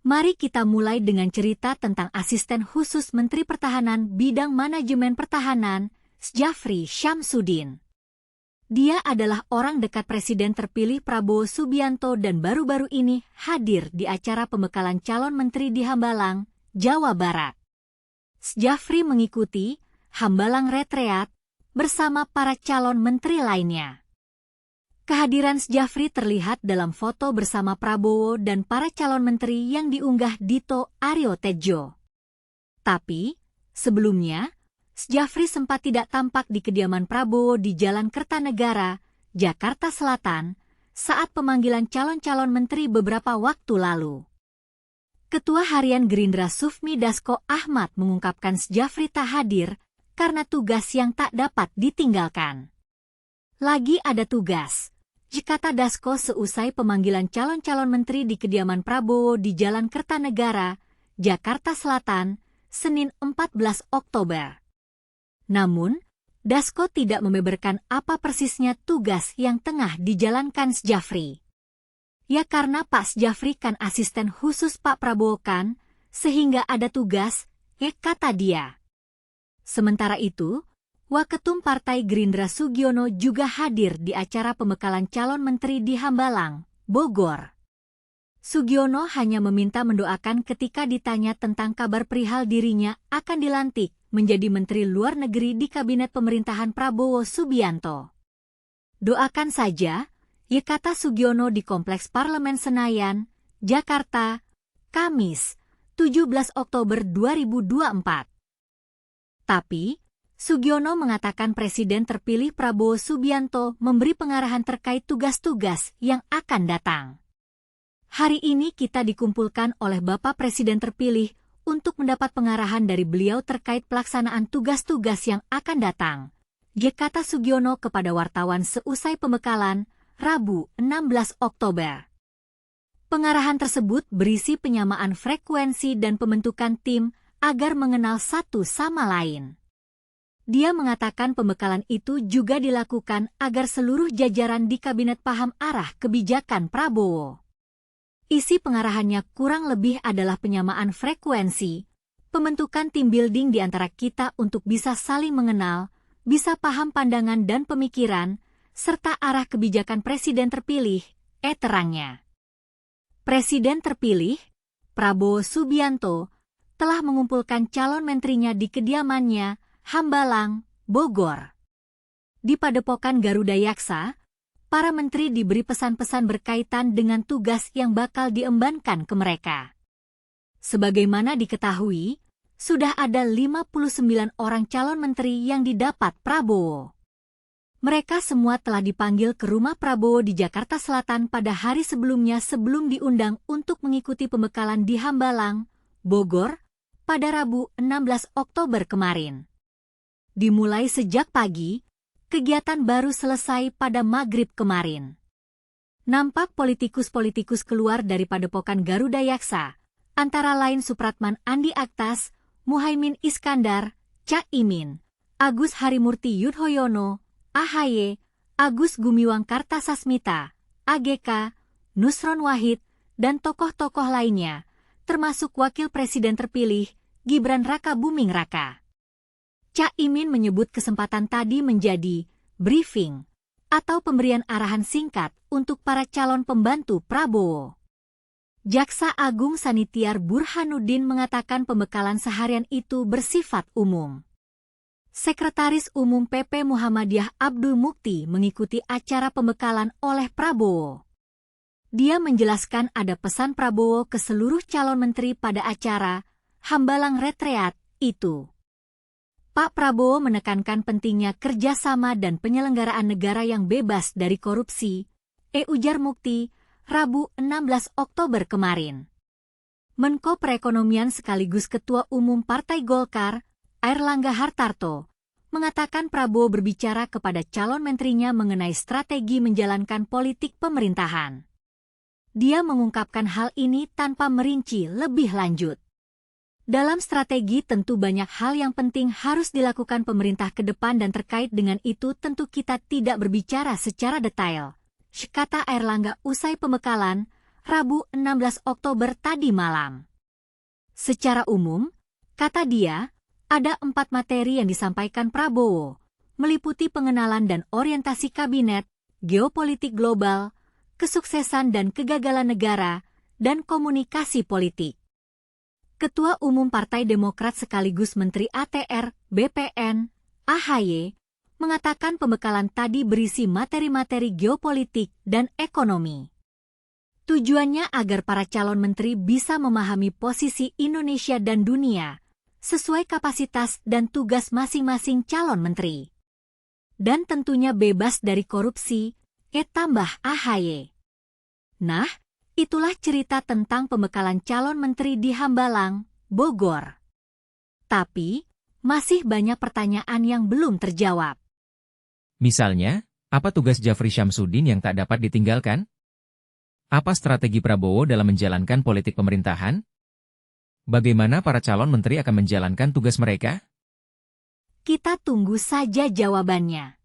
Mari kita mulai dengan cerita tentang Asisten Khusus Menteri Pertahanan Bidang Manajemen Pertahanan, Syafri Syamsuddin. Dia adalah orang dekat Presiden terpilih Prabowo Subianto dan baru-baru ini hadir di acara pembekalan calon menteri di Hambalang, Jawa Barat. Syafri mengikuti Hambalang Retreat bersama para calon menteri lainnya. Kehadiran Syafri terlihat dalam foto bersama Prabowo dan para calon menteri yang diunggah Dito Aryo Tejo. Tapi, sebelumnya, Syafri sempat tidak tampak di kediaman Prabowo di Jalan Kertanegara, Jakarta Selatan, saat pemanggilan calon-calon menteri beberapa waktu lalu. Ketua Harian Gerindra Sufmi Dasko Ahmad mengungkapkan Syafri tak hadir karena tugas yang tak dapat ditinggalkan. Lagi ada tugas, kata Dasko seusai pemanggilan calon-calon menteri di kediaman Prabowo di Jalan Kertanegara, Jakarta Selatan, Senin 14 Oktober. Namun, Dasko tidak membeberkan apa persisnya tugas yang tengah dijalankan Syafri. Ya karena Pak Syafri kan asisten khusus Pak Prabowo kan, sehingga ada tugas, kata dia. Sementara itu, Waketum Partai Gerindra Sugiono juga hadir di acara pembekalan calon menteri di Hambalang, Bogor. Sugiono hanya meminta mendoakan ketika ditanya tentang kabar perihal dirinya akan dilantik menjadi Menteri Luar Negeri di Kabinet Pemerintahan Prabowo Subianto. Doakan saja, kata Sugiono di Kompleks Parlemen Senayan, Jakarta, Kamis, 17 Oktober 2024. Tapi, Sugiono mengatakan Presiden terpilih Prabowo Subianto memberi pengarahan terkait tugas-tugas yang akan datang. Hari ini kita dikumpulkan oleh Bapak Presiden terpilih untuk mendapat pengarahan dari beliau terkait pelaksanaan tugas-tugas yang akan datang, kata Sugiono kepada wartawan seusai pembekalan, Rabu 16 Oktober. Pengarahan tersebut berisi penyamaan frekuensi dan pembentukan tim agar mengenal satu sama lain. Dia mengatakan pembekalan itu juga dilakukan agar seluruh jajaran di kabinet paham arah kebijakan Prabowo. Isi pengarahannya kurang lebih adalah penyamaan frekuensi, pembentukan tim building di antara kita untuk bisa saling mengenal, bisa paham pandangan dan pemikiran, serta arah kebijakan Presiden terpilih, terangnya. Presiden terpilih, Prabowo Subianto, telah mengumpulkan calon menterinya di kediamannya, Hambalang, Bogor. Di Padepokan Garuda Yaksa, para menteri diberi pesan-pesan berkaitan dengan tugas yang bakal diembankan ke mereka. Sebagaimana diketahui, sudah ada 59 orang calon menteri yang didapat Prabowo. Mereka semua telah dipanggil ke rumah Prabowo di Jakarta Selatan pada hari sebelumnya sebelum diundang untuk mengikuti pembekalan di Hambalang, Bogor, pada Rabu 16 Oktober kemarin. Dimulai sejak pagi, kegiatan baru selesai pada maghrib kemarin. Nampak politikus-politikus keluar dari Padepokan Garuda Yaksa, antara lain Supratman Andi Aktas, Muhaimin Iskandar, Cak Imin, Agus Harimurti Yudhoyono, AHY, Agus Gumiwang Kartasasmita, AGK, Nusron Wahid, dan tokoh-tokoh lainnya, termasuk Wakil Presiden terpilih, Gibran Raka Buming Raka. Cak Imin menyebut kesempatan tadi menjadi briefing atau pemberian arahan singkat untuk para calon pembantu Prabowo. Jaksa Agung Sanitiar Burhanuddin mengatakan pembekalan seharian itu bersifat umum. Sekretaris Umum PP Muhammadiyah Abdul Mukti mengikuti acara pembekalan oleh Prabowo. Dia menjelaskan ada pesan Prabowo ke seluruh calon menteri pada acara Hambalang Retreat itu. Pak Prabowo menekankan pentingnya kerjasama dan penyelenggaraan negara yang bebas dari korupsi, ujar Mukti, Rabu 16 Oktober kemarin. Menko Perekonomian sekaligus Ketua Umum Partai Golkar, Airlangga Hartarto, mengatakan Prabowo berbicara kepada calon menterinya mengenai strategi menjalankan politik pemerintahan. Dia mengungkapkan hal ini tanpa merinci lebih lanjut. Dalam strategi tentu banyak hal yang penting harus dilakukan pemerintah ke depan dan terkait dengan itu tentu kita tidak berbicara secara detail, kata Airlangga usai pembekalan, Rabu 16 Oktober tadi malam. Secara umum, kata dia, ada 4 materi yang disampaikan Prabowo, meliputi pengenalan dan orientasi kabinet, geopolitik global, kesuksesan dan kegagalan negara, dan komunikasi politik. Ketua Umum Partai Demokrat sekaligus Menteri ATR, BPN, AHY, mengatakan pembekalan tadi berisi materi-materi geopolitik dan ekonomi. Tujuannya agar para calon menteri bisa memahami posisi Indonesia dan dunia, sesuai kapasitas dan tugas masing-masing calon menteri. Dan tentunya bebas dari korupsi, tambah AHY. Nah, itulah cerita tentang pembekalan calon menteri di Hambalang, Bogor. Tapi, masih banyak pertanyaan yang belum terjawab. Misalnya, apa tugas Djafri Syamsuddin yang tak dapat ditinggalkan? Apa strategi Prabowo dalam menjalankan politik pemerintahan? Bagaimana para calon menteri akan menjalankan tugas mereka? Kita tunggu saja jawabannya.